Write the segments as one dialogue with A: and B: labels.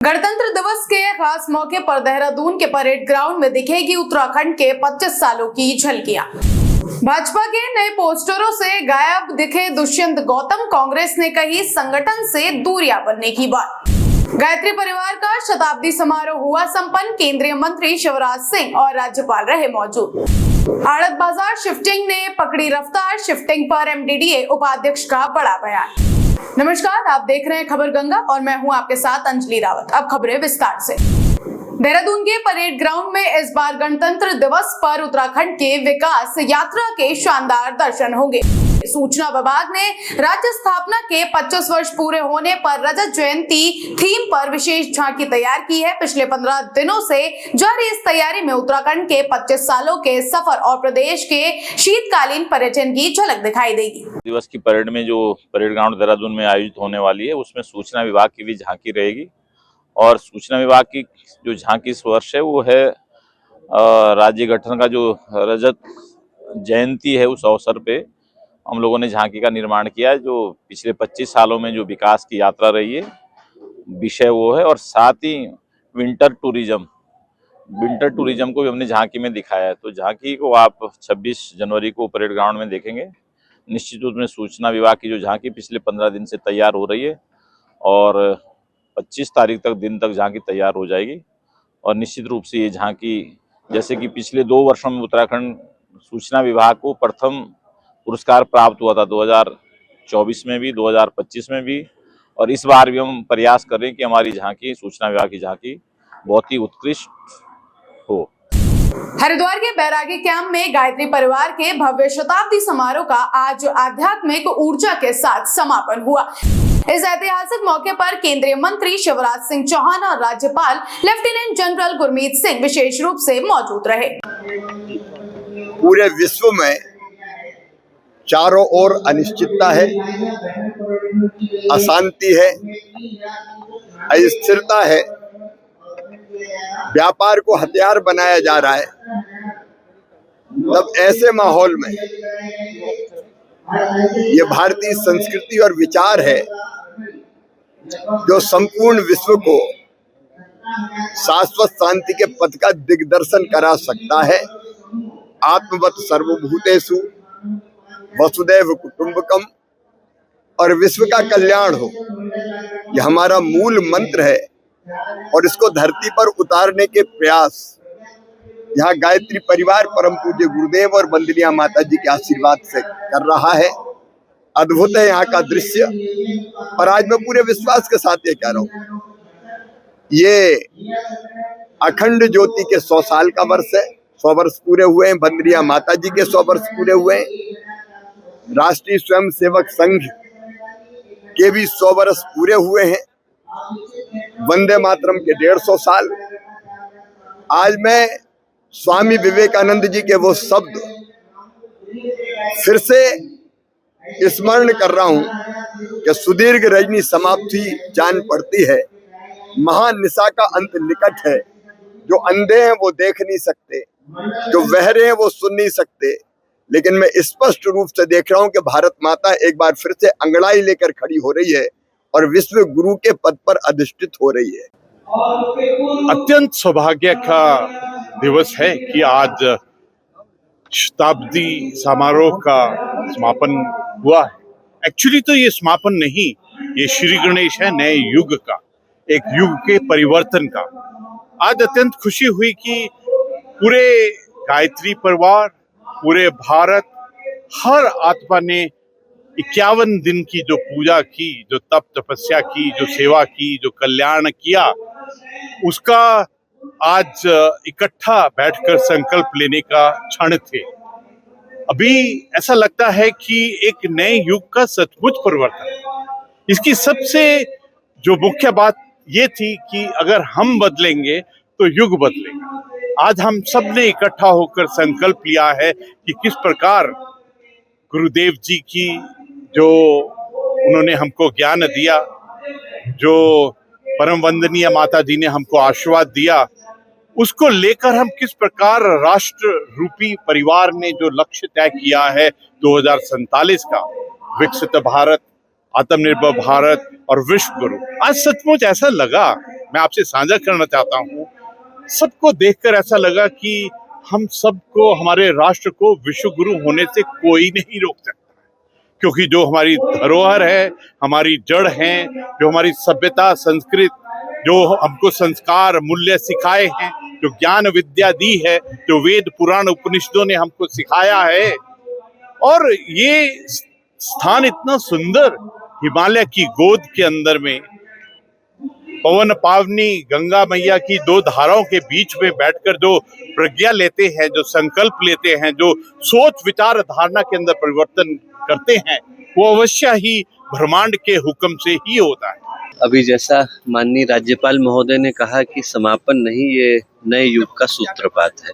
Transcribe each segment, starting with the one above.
A: गणतंत्र दिवस के खास मौके पर देहरादून के परेड ग्राउंड में दिखेगी उत्तराखंड के 25 सालों की झलकियां। भाजपा के नए पोस्टरों से गायब दिखे दुष्यंत गौतम। कांग्रेस ने कही संगठन से दूरियां बनने की बात। गायत्री परिवार का शताब्दी समारोह हुआ संपन्न। केंद्रीय मंत्री शिवराज सिंह और राज्यपाल रहे मौजूद। आड़त बाजार शिफ्टिंग ने पकड़ी रफ्तार। शिफ्टिंग पर एमडीडीए उपाध्यक्ष का बड़ा बयान। नमस्कार, आप देख रहे हैं खबर गंगा और मैं हूं आपके साथ अंजलि रावत। अब खबरें विस्तार से। देहरादून के परेड ग्राउंड में इस बार गणतंत्र दिवस पर उत्तराखंड के विकास यात्रा के शानदार दर्शन होंगे। सूचना विभाग ने राज्य स्थापना के 25 वर्ष पूरे होने पर रजत जयंती थीम पर विशेष झांकी तैयार की है। पिछले 15 दिनों से जारी इस तैयारी में उत्तराखंड के 25 सालों के सफर और प्रदेश के शीतकालीन पर्यटन की झलक दिखाई देगी।
B: दिवस की परेड में जो परेड ग्राउंड देहरादून में आयोजित होने वाली है, उसमें सूचना विभाग की भी झांकी रहेगी। और सूचना विभाग की जो झांकी इस वर्ष है वो है राज्य गठन का जो रजत जयंती है, उस अवसर पे हम लोगों ने झांकी का निर्माण किया है। जो पिछले 25 सालों में जो विकास की यात्रा रही है, विषय वो है। और साथ ही विंटर टूरिज्म को भी हमने झांकी में दिखाया है। तो झांकी को आप 26 जनवरी को परेड ग्राउंड में देखेंगे। निश्चित रूप में सूचना विभाग की जो झांकी पिछले 15 दिन से तैयार हो रही है और 25 तारीख तक दिन तक झांकी तैयार हो जाएगी। और निश्चित रूप से ये झांकी, जैसे कि पिछले 2 वर्षों में उत्तराखंड सूचना विभाग को प्रथम पुरस्कार प्राप्त हुआ था, 2024 में भी, 2025 में भी, और इस बार भी हम प्रयास कर रहे हैं कि हमारी झांकी, सूचना विभाग की झांकी, बहुत ही उत्कृष्ट हो।
A: हरिद्वार के बैरागी कैंप में गायत्री परिवार के भव्य शताब्दी समारोह का आज आध्यात्मिक ऊर्जा के साथ समापन हुआ। इस ऐतिहासिक मौके पर केंद्रीय मंत्री शिवराज सिंह चौहान और राज्यपाल लेफ्टिनेंट जनरल गुरमीत सिंह विशेष रूप से मौजूद रहे।
C: पूरे विश्व में चारों ओर अनिश्चितता है, अशांति है, अस्थिरता है, व्यापार को हथियार बनाया जा रहा है। तब ऐसे माहौल में ये भारतीय संस्कृति और विचार है जो संपूर्ण विश्व को शाश्वत शांति के पथ का दिग्दर्शन करा सकता है। आत्मवत् सर्वभूतेषु वसुदैव कुटुंबकम, और विश्व का कल्याण हो, यह हमारा मूल मंत्र है। और इसको धरती पर उतारने के प्रयास यहाँ गायत्री परिवार परम पूज्य गुरुदेव और वंदनीय माता जी के आशीर्वाद से कर रहा है। अद्भुत है यहाँ का दृश्य। और आज मैं पूरे विश्वास के साथ ये कह रहा हूँ, ये अखंड ज्योति के 100 साल का वर्ष है। 100 वर्ष पूरे हुए हैं। वंदनीय माता जी के 100 वर्ष पूरे हुए हैं। राष्ट्रीय स्वयंसेवक संघ के भी 100 वर्ष पूरे हुए हैं। वंदे मातरम के 150 साल। आज मैं स्वामी विवेकानंद जी के वो शब्द फिर से स्मरण कर रहा हूं कि सुदीर्घ रजनी समाप्ति जान पड़ती है, महान निशा का अंत निकट है। जो अंधे हैं वो देख नहीं सकते, जो बहरे हैं वो सुन नहीं सकते, लेकिन मैं स्पष्ट रूप से देख रहा हूं कि भारत माता एक बार फिर से अंगड़ाई लेकर खड़ी हो रही है और विश्व गुरु के पद पर अधिष्ठित हो रही है।
D: अत्यंत सौभाग्य का दिवस है कि आज शताब्दी समारोह का समापन हुआ है। एक्चुअली तो ये समापन नहीं, ये श्री गणेश है नए युग का, एक युग के परिवर्तन का। आज अत्यंत खुशी हुई कि पूरे गायत्री परिवार, पूरे भारत, हर आत्मा ने 51 दिन की जो पूजा की, जो तप तपस्या की, जो सेवा की, जो कल्याण किया, उसका आज इकट्ठा बैठकर संकल्प लेने का क्षण थे। अभी ऐसा लगता है कि एक नए युग का सचमुच परिवर्तन। इसकी सबसे जो मुख्य बात ये थी कि अगर हम बदलेंगे तो युग बदलेगा। आज हम सब ने इकट्ठा होकर संकल्प लिया है कि किस प्रकार गुरुदेव जी की जो उन्होंने हमको ज्ञान दिया, जो परम वंदनीय माता जी ने हमको आशीर्वाद दिया, उसको लेकर हम किस प्रकार राष्ट्र रूपी परिवार ने जो लक्ष्य तय किया है 2047 का, विकसित भारत, आत्मनिर्भर भारत और विश्व गुरु। आज सचमुच ऐसा लगा, मैं आपसे साझा करना चाहता हूँ, सबको देखकर ऐसा लगा कि हम सबको, हमारे राष्ट्र को विश्व गुरु होने से कोई नहीं रोक सकता, क्योंकि जो हमारी धरोहर है, हमारी जड़ है, जो हमारी सभ्यता संस्कृति, जो हमको संस्कार मूल्य सिखाए हैं, जो ज्ञान विद्या दी है, जो वेद पुराण उपनिषदों ने हमको सिखाया है, और ये स्थान इतना सुंदर हिमालय की गोद के अंदर में, पवन पावनी गंगा मैया की दो धाराओं के बीच में बैठकर जो प्रज्ञा लेते हैं, जो संकल्प लेते हैं, जो सोच विचार धारणा के अंदर परिवर्तन करते हैं, वो अवश्य ही ब्रह्मांड के हुक्म से ही होता है।
E: अभी जैसा माननीय राज्यपाल महोदय ने कहा कि समापन नहीं, ये नए युग का सूत्रपात है।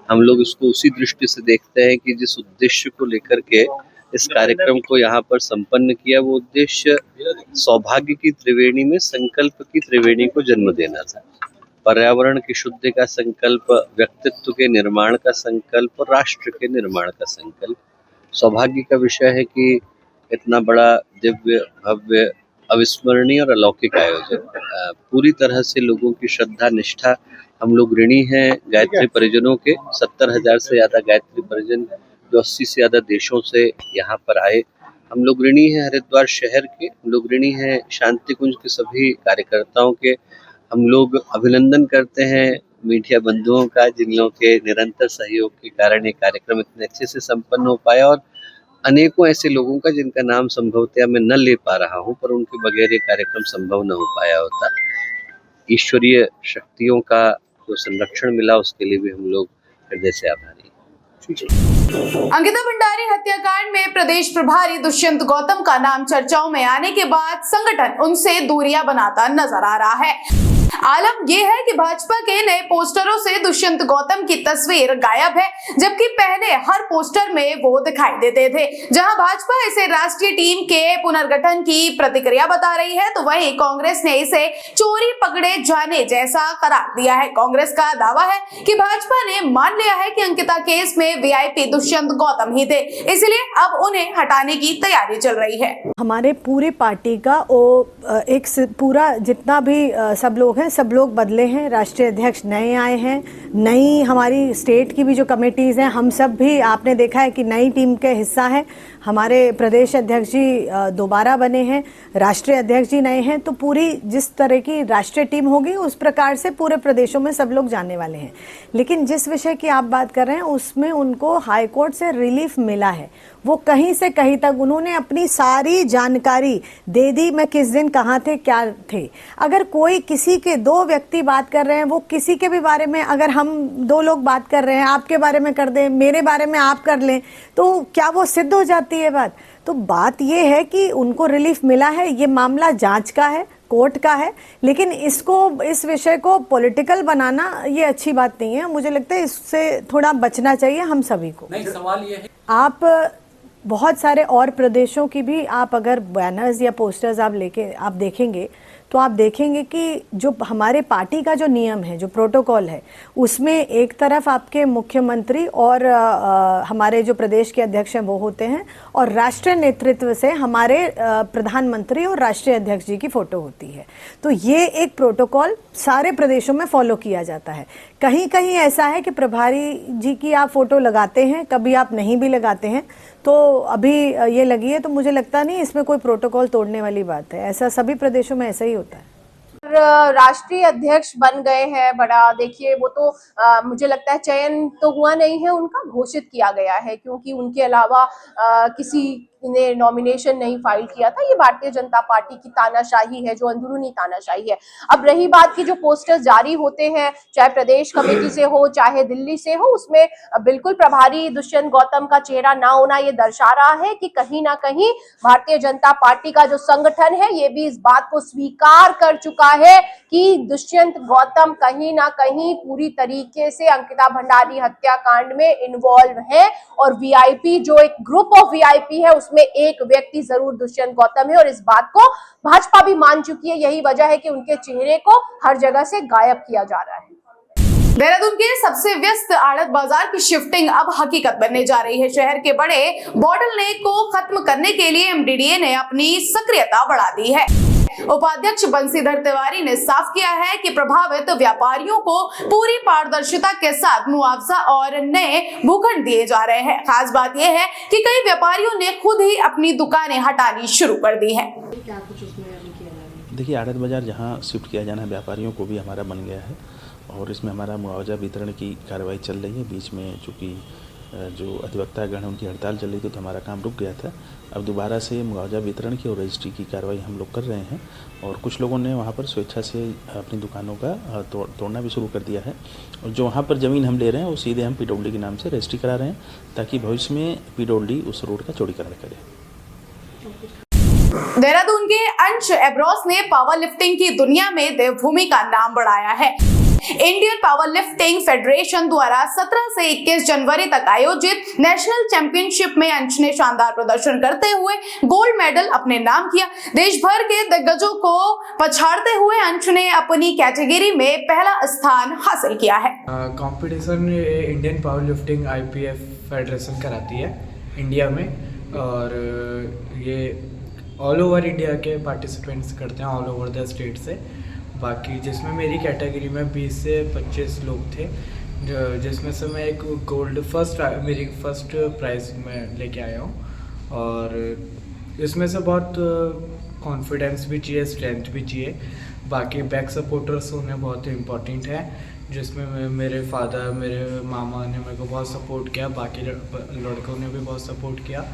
E: हम लोग इसको उसी दृष्टि से देखते हैं कि जिस उद्देश्य को लेकर के इस कार्यक्रम को यहाँ पर संपन्न किया, वो उद्देश्य सौभाग्य की त्रिवेणी में संकल्प की त्रिवेणी को जन्म देना था। पर्यावरण की शुद्धि का संकल्प, व्यक्तित्व के निर्माण का संकल्प और राष्ट्र के निर्माण का संकल्प। सौभाग्य का विषय है कि इतना बड़ा दिव्य भव्य अविस्मरणीय और अलौकिक आयोजन, पूरी तरह से लोगों की श्रद्धा निष्ठा, हम लोग ऋणी हैं गायत्री परिजनों के। 70,000 से ज्यादा गायत्री परिजन जो 80 से ज्यादा देशों से यहाँ पर आए, हम लोग ऋणी हैं हरिद्वार शहर के, हम लोग ऋणी हैं शांति कुंज के सभी कार्यकर्ताओं के। हम लोग अभिनंदन करते हैं मीडिया बंधुओं का, जिन लोगों के निरंतर सहयोग के कारण ये कार्यक्रम इतने अच्छे से संपन्न हो पाया, और अनेकों ऐसे लोगों का जिनका नाम संभवतः मैं न ले पा रहा हूं, पर उनके बगैर ये कार्यक्रम संभव न हो पाया होता। ईश्वरीय शक्तियों का जो संरक्षण मिला, उसके लिए भी हम लोग हृदय से आभारी हैं।
A: अंकिता भंडारी हत्याकांड में प्रदेश प्रभारी दुष्यंत गौतम का नाम चर्चाओं में आने के बाद संगठन उनसे दूरियां बनाता नजर आ रहा है। आलम यह है कि भाजपा के नए पोस्टरों से दुष्यंत गौतम की तस्वीर गायब है, जबकि पहले हर पोस्टर में वो दिखाई देते थे। जहां भाजपा इसे राष्ट्रीय टीम के पुनर्गठन की प्रतिक्रिया बता रही है, तो वहीं कांग्रेस ने इसे चोरी पकड़े जाने जैसा करार दिया है। कांग्रेस का दावा है कि भाजपा ने मान लिया है कि अंकिता केस में वीआईपी दुष्यंत गौतम ही थे, इसलिए अब उन्हें हटाने की तैयारी चल रही है।
F: हमारे पूरी पार्टी का एक पूरा जितना भी सब लोग हैं, सब लोग बदले हैं। राष्ट्रीय अध्यक्ष नए आए हैं, नई हमारी स्टेट की भी जो कमेटीज हैं, हम सब भी आपने देखा है कि नई टीम के हिस्सा है। हमारे प्रदेश अध्यक्ष जी दोबारा बने हैं, राष्ट्रीय अध्यक्ष जी नए हैं, तो पूरी जिस तरह की राष्ट्रीय टीम होगी उस प्रकार से पूरे प्रदेशों में सब लोग जाने वाले हैं। लेकिन जिस विषय की आप बात कर रहे हैं, उसमें उनको हाई कोर्ट से रिलीफ मिला है। वो कहीं से कहीं तक उन्होंने अपनी सारी जानकारी दे दी, मैं किस दिन कहाँ थे, क्या थे। अगर कोई किसी के दो व्यक्ति बात कर रहे हैं, वो किसी के भी बारे में, अगर हम दो लोग बात कर रहे हैं, आपके बारे में कर दें, मेरे बारे में आप कर लें, तो क्या वो सिद्ध हो जाती है बात? तो बात ये है कि उनको रिलीफ मिला है। ये मामला जांच का है, कोर्ट का है, लेकिन इस विषय को पॉलिटिकल बनाना ये अच्छी बात नहीं है। मुझे लगता है इससे थोड़ा बचना चाहिए हम सभी को।
G: नहीं, सवाल ये है,
F: आप बहुत सारे और प्रदेशों की भी आप अगर बैनर्स या पोस्टर्स आप लेके आप देखेंगे, तो आप देखेंगे कि जो हमारे पार्टी का जो नियम है, जो प्रोटोकॉल है, उसमें एक तरफ आपके मुख्यमंत्री और हमारे जो प्रदेश के अध्यक्ष हैं वो होते हैं, और राष्ट्रीय नेतृत्व से हमारे प्रधानमंत्री और राष्ट्रीय अध्यक्ष जी की फोटो होती है। तो ये एक प्रोटोकॉल सारे प्रदेशों में फॉलो किया जाता है। कहीं कहीं ऐसा है कि प्रभारी जी की आप फोटो लगाते हैं, कभी आप नहीं भी लगाते हैं। तो अभी ये लगी है, तो मुझे लगता नहीं इसमें कोई प्रोटोकॉल तोड़ने वाली बात है। ऐसा सभी प्रदेशों में ऐसा ही होता है।
H: राष्ट्रीय अध्यक्ष बन गए हैं बड़ा, देखिए वो तो मुझे लगता है चयन तो हुआ नहीं है, उनका घोषित किया गया है, क्योंकि उनके अलावा किसी ने नॉमिनेशन नहीं फाइल किया था। ये भारतीय जनता पार्टी की तानाशाही है, जो अंदरूनी तानाशाही है। अब रही बात की जो पोस्टर्स जारी होते हैं, चाहे प्रदेश कमेटी से हो चाहे दिल्ली से हो, उसमें बिल्कुल प्रभारी दुष्यंत गौतम का चेहरा ना होना ये दर्शा रहा है कि कहीं ना कहीं भारतीय जनता पार्टी का जो संगठन है, ये भी इस बात को स्वीकार कर चुका है कि दुष्यंत गौतम कहीं ना कहीं पूरी तरीके से अंकिता भंडारी हत्याकांड में इन्वॉल्व है, और वीआईपी जो एक ग्रुप ऑफ वीआईपी है, उसमें एक व्यक्ति जरूर दुष्यंत गौतम है, और इस बात को भाजपा भी मान चुकी है। यही वजह है कि उनके चेहरे को हर जगह से गायब किया जा रहा है।
A: देहरादून के सबसे व्यस्त आड़त बाजार की शिफ्टिंग अब हकीकत बनने जा रही है। शहर के बड़े बॉटलनेक को खत्म करने के लिए एमडीडीए ने अपनी सक्रियता बढ़ा दी है। उपाध्यक्ष बंसीधर तिवारी ने साफ किया है कि प्रभावित व्यापारियों को पूरी पारदर्शिता के साथ मुआवजा और नए भूखंड दिए जा रहे हैं। खास बात यह है कि कई व्यापारियों ने खुद ही अपनी दुकानें हटानी शुरू कर दी है।
G: देखिए, आड़त बाजार जहां शिफ्ट किया जाना है व्यापारियों को भी हमारा बन गया है और इसमें हमारा मुआवजा वितरण की कार्रवाई चल रही है। बीच में चूँकि जो अधिवक्तागण है उनकी हड़ताल चल रही थी तो हमारा काम रुक गया था। अब दोबारा से मुआवजा वितरण की और रजिस्ट्री की कार्रवाई हम लोग कर रहे हैं और कुछ लोगों ने वहाँ पर स्वेच्छा से अपनी दुकानों का तोड़ना भी शुरू कर दिया है और जो वहाँ पर ज़मीन हम ले रहे हैं वो सीधे हम पीडब्ल्यूडी के नाम से रजिस्ट्री करा रहे हैं ताकि भविष्य में पीडब्ल्यूडी उस रोड का चौड़ीकरण करे।
A: देहरादून के अंश एब्रोस ने पावर लिफ्टिंग की दुनिया में देवभूमि का नाम बढ़ाया है। इंडियन पावर लिफ्टिंग फेडरेशन द्वारा 17 से 21 जनवरी तक आयोजित नेशनल चैंपियनशिप में अंश ने शानदार प्रदर्शन करते हुए गोल्ड मेडल अपने नाम किया। देश भर के दिग्गजों को पछाड़ते हुए अंश ने अपनी कैटेगरी में पहला स्थान हासिल किया है।
I: Competition Indian power lifting IPF federation कराती है इंडिया में और ये ऑल ओवर इंडिया के पार्टिसिपेंट्स करते हैं, ऑल ओवर द स्टेट से। बाकी जिसमें मेरी कैटेगरी में 20 से 25 लोग थे, जिसमें से मैं एक गोल्ड मेरी फर्स्ट प्राइज़ में लेके आया हूँ और इसमें से बहुत कॉन्फिडेंस भी चाहिए, स्ट्रेंथ भी चाहिए। बाकी बैक सपोर्टर्स होने बहुत इम्पोर्टेंट है, जिसमें मेरे फादर, मेरे मामा ने मेरे को बहुत सपोर्ट किया, बाकी लड़कों ने भी बहुत सपोर्ट किया।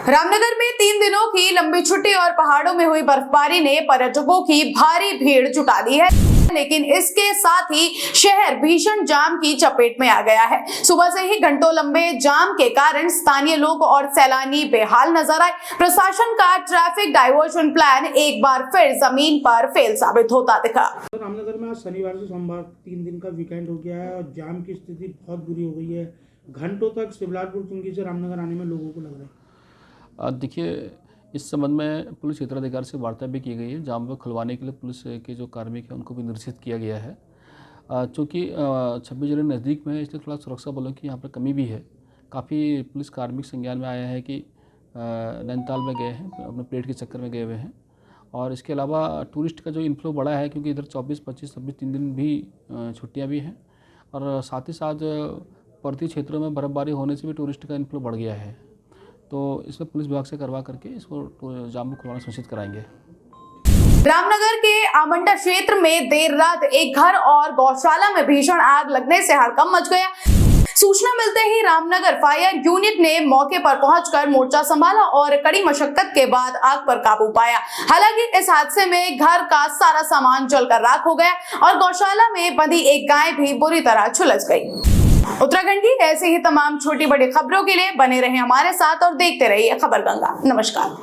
A: रामनगर में 3 दिनों की लंबी छुट्टी और पहाड़ों में हुई बर्फबारी ने पर्यटकों की भारी भीड़ जुटा दी है, लेकिन इसके साथ ही शहर भीषण जाम की चपेट में आ गया है। सुबह से ही घंटों लंबे जाम के कारण स्थानीय लोग और सैलानी बेहाल नजर आए। प्रशासन का ट्रैफिक डाइवर्जन प्लान एक बार फिर जमीन पर फेल साबित होता दिखा।
J: रामनगर में आज शनिवार से सोमवार 3 दिन का वीकेंड हो गया है और जाम की स्थिति बहुत बुरी हो गई है। घंटों तक शिवलालपुर चुंगी से रामनगर आने में लोगों को लग रहा है।
K: देखिए, इस संबंध में पुलिस क्षेत्राधिकारी से वार्ता भी की गई है। जाम को खुलवाने के लिए पुलिस के जो कार्मिक हैं उनको भी निर्देशित किया गया है। चूँकि 26 जनवरी नज़दीक में है इसलिए थोड़ा सुरक्षा बलों की यहाँ पर कमी भी है। काफ़ी पुलिस कार्मिक संज्ञान में आया है कि नैनीताल में गए हैं, अपने पेट के चक्कर में गए हुए हैं और इसके अलावा टूरिस्ट का जो इनफ्लो बढ़ा है क्योंकि इधर 24, 25, 26 3 दिन भी छुट्टियाँ भी हैं और साथ ही साथ पर्वतीय क्षेत्रों में बर्फबारी होने से भी टूरिस्ट का इनफ्लो बढ़ गया है। तो इसमें पुलिस विभाग से करवा करके इसको जाम को खुलवाना सुनिश्चित कराएंगे।
A: रामनगर के आमंडा क्षेत्र में देर रात एक घर और गौशाला में भीषण आग लगने से हड़कंप मच गया। सूचना मिलते ही रामनगर फायर यूनिट ने मौके पर पहुंचकर मोर्चा संभाला और कड़ी मशक्कत के बाद आग पर काबू पाया। हालांकि इस हादसे में घर का सारा सामान जलकर राख हो गया और गौशाला में बंधी एक गाय भी बुरी तरह झुलस गई। उत्तराखंड की ऐसे ही तमाम छोटी बड़ी खबरों के लिए बने रहे हमारे साथ और देखते रहिए खबर गंगा। नमस्कार।